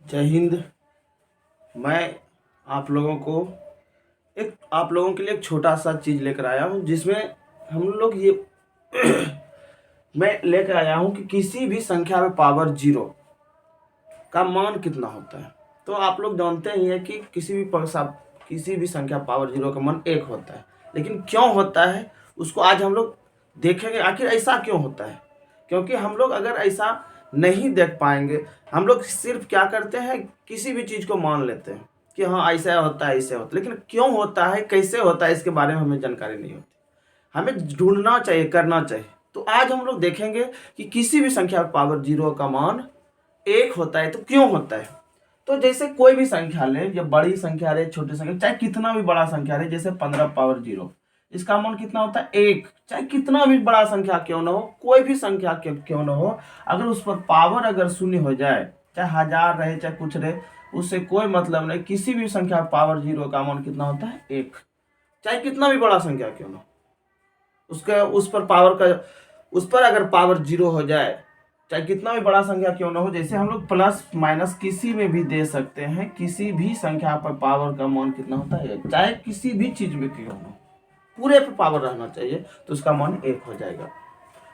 जय हिंद। मैं आप लोगों के लिए एक छोटा सा चीज़ लेकर आया हूँ जिसमें हम लोग ये मैं लेकर आया हूँ कि किसी भी संख्या में पावर जीरो का मान कितना होता है। तो आप लोग जानते ही हैं कि किसी भी संख्या पावर जीरो का मान 1 होता है, लेकिन क्यों होता है उसको आज हम लोग देखेंगे। आखिर ऐसा क्यों होता है? क्योंकि हम लोग अगर ऐसा नहीं देख पाएंगे, हम लोग सिर्फ क्या करते हैं, किसी भी चीज़ को मान लेते हैं कि हाँ ऐसा होता है, ऐसे होता है, लेकिन क्यों होता है, कैसे होता है, इसके बारे में हमें जानकारी नहीं होती। हमें ढूंढना चाहिए, करना चाहिए। तो आज हम लोग देखेंगे कि किसी भी संख्या पावर जीरो का मान 1 होता है तो क्यों होता है। तो जैसे कोई भी संख्या ले, या बड़ी संख्या रहे, छोटी संख्या, चाहे कितना भी बड़ा संख्या रहे, जैसे 15 पावर जीरो, इसका मान कितना होता है 1। चाहे कितना भी बड़ा संख्या क्यों ना हो, कोई भी संख्या क्यों ना हो, अगर उस पर पावर अगर शून्य हो जाए, चाहे 1000 रहे चाहे कुछ रहे, उससे कोई मतलब नहीं। किसी भी संख्या पावर जीरो का मान कितना होता है 1। चाहे कितना भी बड़ा संख्या क्यों ना हो, उस पर अगर पावर जीरो हो जाए, चाहे कितना भी बड़ा संख्या क्यों ना हो, जैसे हम लोग प्लस माइनस किसी में भी दे सकते हैं, किसी भी संख्या पर पावर का मान कितना होता है, चाहे किसी भी चीज में क्यों ना हो, पूरे पे पावर रहना चाहिए तो उसका मान 1 हो जाएगा।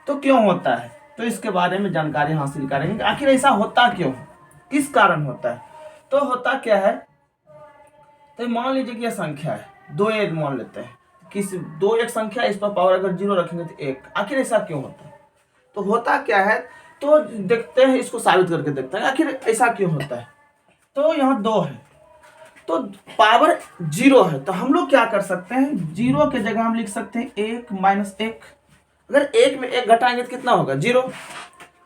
तो क्यों होता है, तो इसके बारे में जानकारी हासिल करेंगे। आखिर ऐसा होता क्यों है, किस कारण होता है। तो होता क्या है, तो मान लीजिए कि यह संख्या है 2 1 मान लेते हैं, किसी 2 1 संख्या, इस पर पावर अगर 0 रखेंगे तो 1। आखिर ऐसा क्यों होता है, तो होता क्या है, तो देखते हैं, इसको साबित करके देखते हैं आखिर ऐसा क्यों होता है। तो यहाँ 2 है तो पावर 0 है, तो हम लोग क्या कर सकते हैं, 0 के जगह हम लिख सकते हैं 1 - 1। अगर 1 में 1 घटाएंगे तो कितना होगा 0।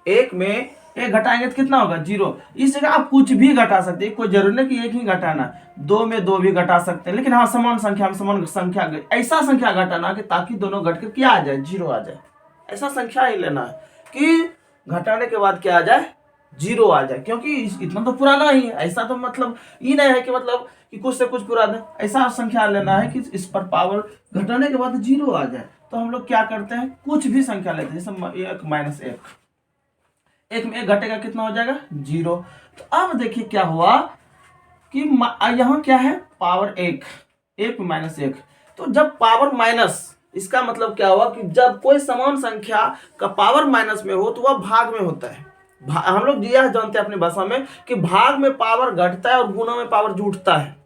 1 में 1 घटाएंगे तो कितना होगा 0। इस जगह आप कुछ भी घटा सकते हैं, कोई जरूरी नहीं कि 1 ही घटाना। 2 में 2 भी घटा सकते हैं, लेकिन हाँ समान संख्या में समान संख्या, ऐसा संख्या घटाना कि ताकि दोनों घट कर क्या आ जाए, 0 आ जाए। ऐसा संख्या ही लेना है कि घटाने के बाद क्या आ जाए, 0 आ जाए। क्योंकि इतना तो पुराना ही है, ऐसा तो मतलब ये नहीं है कि मतलब कि कुछ से कुछ पुराना, ऐसा संख्या लेना है कि इस पर पावर घटाने के बाद 0 आ जाए। तो हम लोग क्या करते हैं, कुछ भी संख्या लेते हैं, जैसे 1 - 1, 1 में 1 घटेगा कितना हो जाएगा 0। तो अब देखिए क्या हुआ कि यहाँ क्या है, पावर 1, 1 - 1। तो जब पावर माइनस, इसका मतलब क्या हुआ कि जब कोई समान संख्या का पावर माइनस में हो तो वह भाग में होता है। हम लोग यह जानते हैं अपनी भाषा में कि भाग में पावर घटता है और गुणा में पावर जुटता है।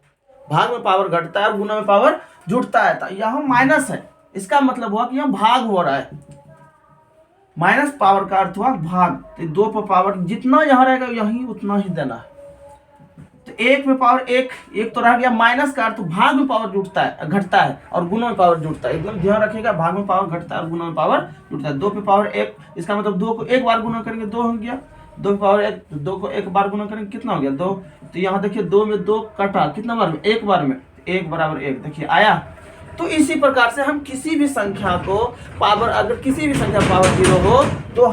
भाग में पावर घटता है और गुणा में पावर जुटता है। तो यहाँ माइनस है, इसका मतलब हुआ कि यहाँ भाग हो रहा है। माइनस पावर का अर्थ हुआ भाग। तो 2 पर पावर जितना यहाँ रहेगा यही उतना ही देना है। तो 1 में पावर 1 तो रह गया, माइनस का अर्थ भाग में पावर जुटता है, घटता है, और गुणा में पावर जुटता है। एकदम ध्यान रखिएगा, भाग में पावर घटता है और गुणा में पावर जुटता है। 2 पे पावर 1, इसका मतलब 2 को 1 बार गुणा करेंगे 2 हो गया। 2 पे पावर 1, 2 को 1 बार गुणा करेंगे कितना हो गया 2। तो यहाँ देखिए 2 में 2 कटा, कितना बार में, 1 बार में, 1 बराबर 1, देखिए आया। तो इसी प्रकार से हम किसी भी संख्या को पावर, अगर किसी भी संख्या पावर 0 हो तो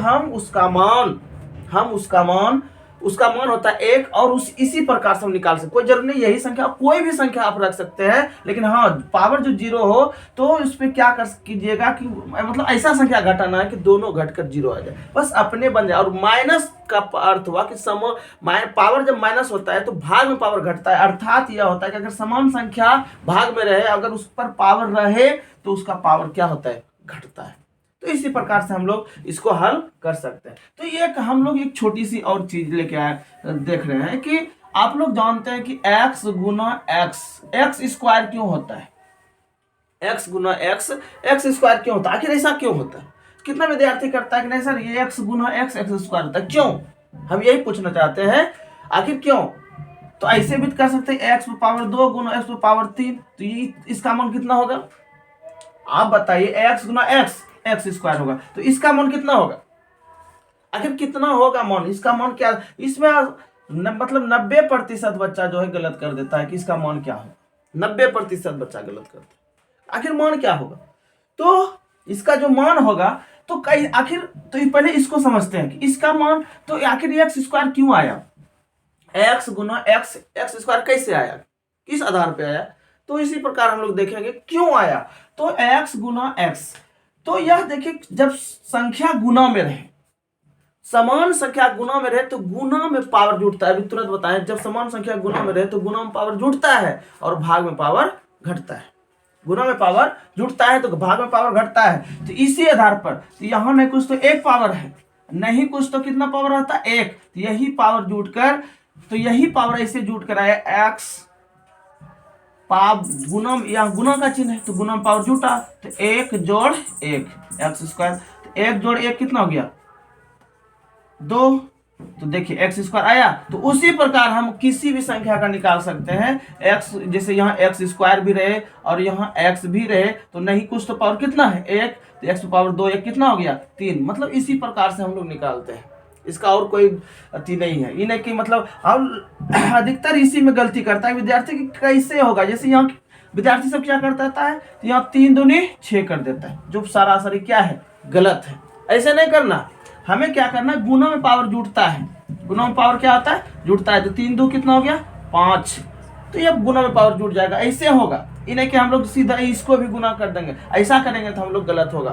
उसका मान होता है 1, और इसी प्रकार से हम निकाल सकते। कोई जरूरी नहीं यही संख्या, कोई भी संख्या आप रख सकते हैं, लेकिन हाँ पावर जो 0 हो तो उस पर क्या कर कीजिएगा कि मतलब ऐसा संख्या घटाना है कि दोनों घटकर 0 आ जाए, बस अपने बन जाए। और माइनस का अर्थ हुआ कि पावर जब माइनस होता है तो भाग में पावर घटता है। अर्थात यह होता है कि अगर समान संख्या भाग में रहे, अगर उस पर पावर रहे तो उसका पावर क्या होता है, घटता है। तो इसी प्रकार से हम लोग इसको हल कर सकते हैं। तो ये हम लोग एक छोटी सी और चीज लेके आए, देख रहे हैं कि आप लोग जानते हैं कि x गुना x स्क्वायर क्यों होता है, x गुना x स्क्वायर क्यों होता है, आखिर ऐसा क्यों होता है। कितना विद्यार्थी करता है कि नहीं सर ये x गुना x स्क्वायर होता है, क्यों, हम यही पूछना चाहते हैं आखिर क्यों। तो ऐसे भी कर सकते हैं, x पावर 2 गुना x पावर 3, तो ये इसका मान कितना होगा, आप बताइए। x गुना x स्क्वायर होगा, तो इसका मान कितना होगा, आखिर कितना होगा मान, इसका मान क्या। इसमें मतलब 90% बच्चा जो है गलत कर देता है कि इसका मान क्या होगा। 90% बच्चा गलत करता है, आखिर मान क्या होगा। तो इसका जो मान होगा तो कई आखिर, तो पहले इसको समझते हैं कि इसका मान, तो आखिर एक्स स्क्वायर क्यों आया, एक्स गुना एक्स स्क्वायर कैसे आया, किस आधार पे आया। तो इसी प्रकार हम लोग देखेंगे क्यों आया। तो x गुना x, तो यह देखिए जब संख्या गुना में रहे, समान संख्या गुना में रहे तो गुना में पावर जुड़ता है। अभी तुरंत बताएं, जब समान संख्या गुना में रहे तो गुना में पावर जुड़ता है और भाग में पावर घटता है। गुना में पावर जुड़ता है तो भाग में पावर घटता है। तो इसी आधार पर तो यहाँ नहीं कुछ तो एक पावर है, नहीं कुछ तो कितना पावर रहता है, एक। तो यही पावर जुड़कर, तो यही पावर ऐसे जुड़ कर आया एक्स गुना, यहाँ गुना का चिन्ह है तो गुना में पावर जुटा, तो एक जोड़ एक एक्स स्क्वायर। तो एक जोड़ एक कितना हो गया, 2। तो देखिए एक्स स्क्वायर आया। तो उसी प्रकार हम किसी भी संख्या का निकाल सकते हैं। एक्स, जैसे यहाँ एक्स स्क्वायर भी रहे और यहाँ एक्स भी रहे तो नहीं कुछ तो पावर कितना है, एक। तो एक्स पावर 2 एक कितना हो गया, 3। मतलब इसी प्रकार से हम लोग निकालते हैं, इसका और कोई अति नहीं है। ये नहीं कि मतलब हम अधिकतर इसी में गलती करता है विद्यार्थी की, कैसे होगा। जैसे यहाँ विद्यार्थी सब क्या करता है, तो यहाँ 3 दूनी 6 कर देता है, जो सरासरी क्या है, गलत है। ऐसे नहीं करना, हमें क्या करना है, गुना में पावर जुड़ता है। गुना में पावर क्या होता है, जुड़ता है। तो 3 2 कितना हो गया, 5। तो ये गुना में पावर जुड़ जाएगा, ऐसे होगा। ये नहीं कि हम लोग सीधा इसको भी गुना कर देंगे, ऐसा करेंगे तो हम लोग गलत होगा।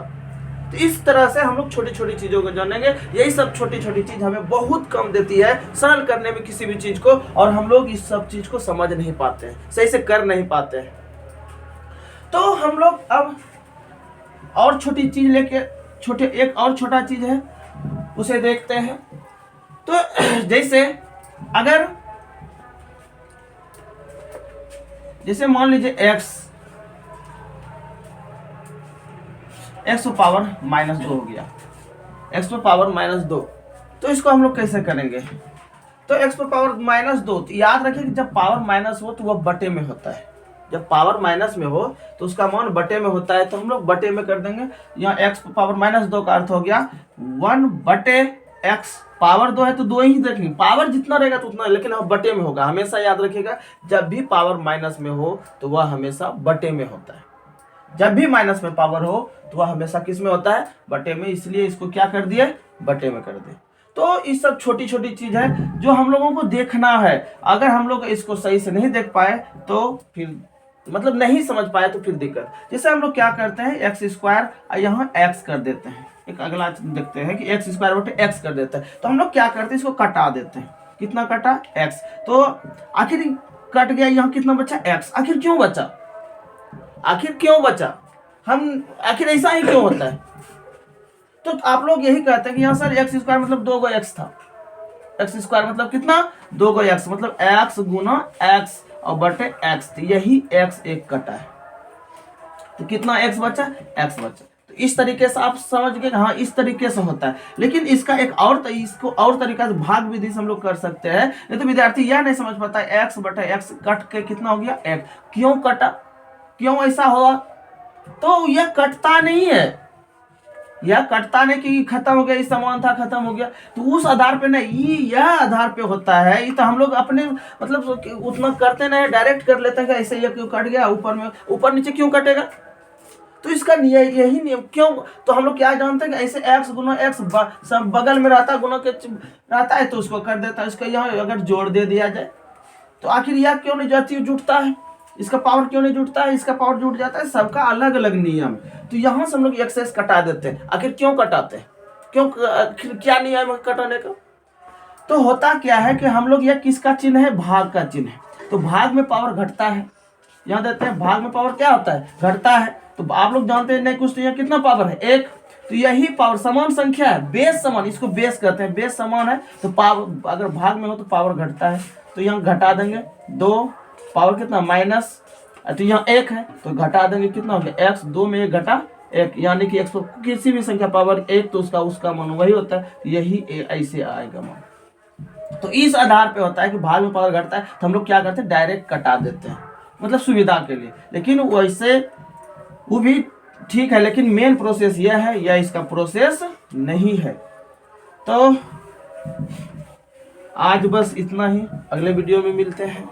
तो इस तरह से हम लोग छोटी छोटी चीजों को जानेंगे। यही सब छोटी छोटी चीज हमें बहुत कम देती है सरल करने में किसी भी चीज को, और हम लोग इस सब चीज को समझ नहीं पाते हैं, सही से कर नहीं पाते हैं। तो हम लोग अब और छोटी चीज लेके एक और छोटा चीज है उसे देखते हैं। तो जैसे मान लीजिए x पावर -2 हो गया, x पावर -2। तो इसको हम लोग कैसे करेंगे, तो x पावर -2, तो याद रखिए कि जब पावर माइनस हो तो वह बटे में होता है। जब पावर माइनस में हो तो उसका मान बटे में होता है, तो हम लोग बटे में कर देंगे। यहाँ x पावर -2 का अर्थ हो गया 1/x। पावर 2 है तो 2 ही रखेंगे, पावर जितना रहेगा तो उतना, लेकिन हम बटे में होगा। हमेशा याद रखिएगा, जब भी पावर माइनस में हो तो वह हमेशा बटे में होता है। जब भी माइनस में पावर हो तो वह हमेशा किस में होता है, बटे में। इसलिए इसको क्या कर दिए, बटे में कर दिए। तो ये सब छोटी छोटी चीज है जो हम लोगों को देखना है। अगर हम लोग इसको सही से नहीं देख पाए तो फिर मतलब नहीं समझ पाए तो फिर दिक्कत। जैसे हम लोग क्या करते हैं, एक्स स्क्वायर यहाँ एक्स कर देते हैं। एक अगला देखते हैं कि एक्स स्क्वायर बटे एक्स कर देते हैं। तो हम लोग क्या करते हैं, इसको कटा देते हैं। कितना कटा, एक्स। तो आखिर कट गया, यहाँ कितना बचा, एक्स। आखिर क्यों बचा, हम आखिर ऐसा ही क्यों होता है। तो आप लोग यही कहते हैं कि यहाँ सर एक्स स्क्वायर मतलब 2 एक्स था। एक्स स्क्वायर मतलब कितना, 2 एक्स, मतलब एक्स गुना एक्स और बटे एक्स। तो यही एक्स एक कटा है, तो कितना एक्स बचा, एक्स बचा। तो इस तरीके से आप समझ गए, हाँ इस तरीके से होता है। लेकिन इसका एक और इसको और तरीका से भाग विधि से हम लोग कर सकते हैं। नहीं तो विद्यार्थी यह नहीं समझ पाता है, एक्स बटे एक्स कट के कितना हो गया, एक्स। क्यों कटा, क्यों ऐसा हुआ, तो यह कटता नहीं है, यह कटता नहीं कि खत्म हो गया, इस समान था खत्म हो गया। तो उस आधार पे नहीं, यह आधार पे होता है। ये तो हम लोग अपने मतलब उतना करते नहीं, डायरेक्ट कर लेते हैं कि ऐसे ये क्यों कट गया, ऊपर नीचे क्यों कटेगा। तो इसका यही नियम क्यों, तो हम लोग क्या जानते हैं कि ऐसे एक्स गुना एक्स सब बगल में रहता है, गुना के रहता है तो उसको कर देता है। इसका यहाँ अगर जोड़ दे दिया जाए तो आखिर यह क्यों नहीं जाती, जुटता है, इसका पावर क्यों नहीं जुटता है, इसका पावर जुट जाता है। सबका अलग अलग नियम। तो यहाँ से हम लोग एक्सेस कटा देते हैं। आखिर क्यों कटाते हैं, क्यों, क्या नियम है कटाने का। तो होता क्या है कि हम लोग, यह किसका चिन्ह है, भाग का चिन्ह है। तो भाग में पावर घटता है, यहाँ देते हैं भाग में पावर क्या होता है, घटता है। तो आप लोग जानते हैं नहीं कुछ, तो यहाँ कितना पावर है, 1। तो यही पावर समान संख्या है, बेस समान, इसको बेस कहते हैं, बेस समान है तो पावर अगर भाग में हो तो पावर घटता है। तो यहाँ घटा देंगे 2, पावर कितना माइनस, तो यहाँ 1 है तो घटा देंगे, कितना हो गया x। 2 में 1 घटा 1, यानी कि x पर किसी भी संख्या पावर 1 तो उसका मान वही होता है। यही ऐसे आएगा मान। तो इस आधार पे होता है कि भाग में पावर घटता है तो हम लोग क्या करते हैं, डायरेक्ट कटा देते हैं, मतलब सुविधा के लिए। लेकिन वैसे वो भी ठीक है, लेकिन मेन प्रोसेस यह है, यह इसका प्रोसेस नहीं है। तो आज बस इतना ही, अगले वीडियो में मिलते हैं।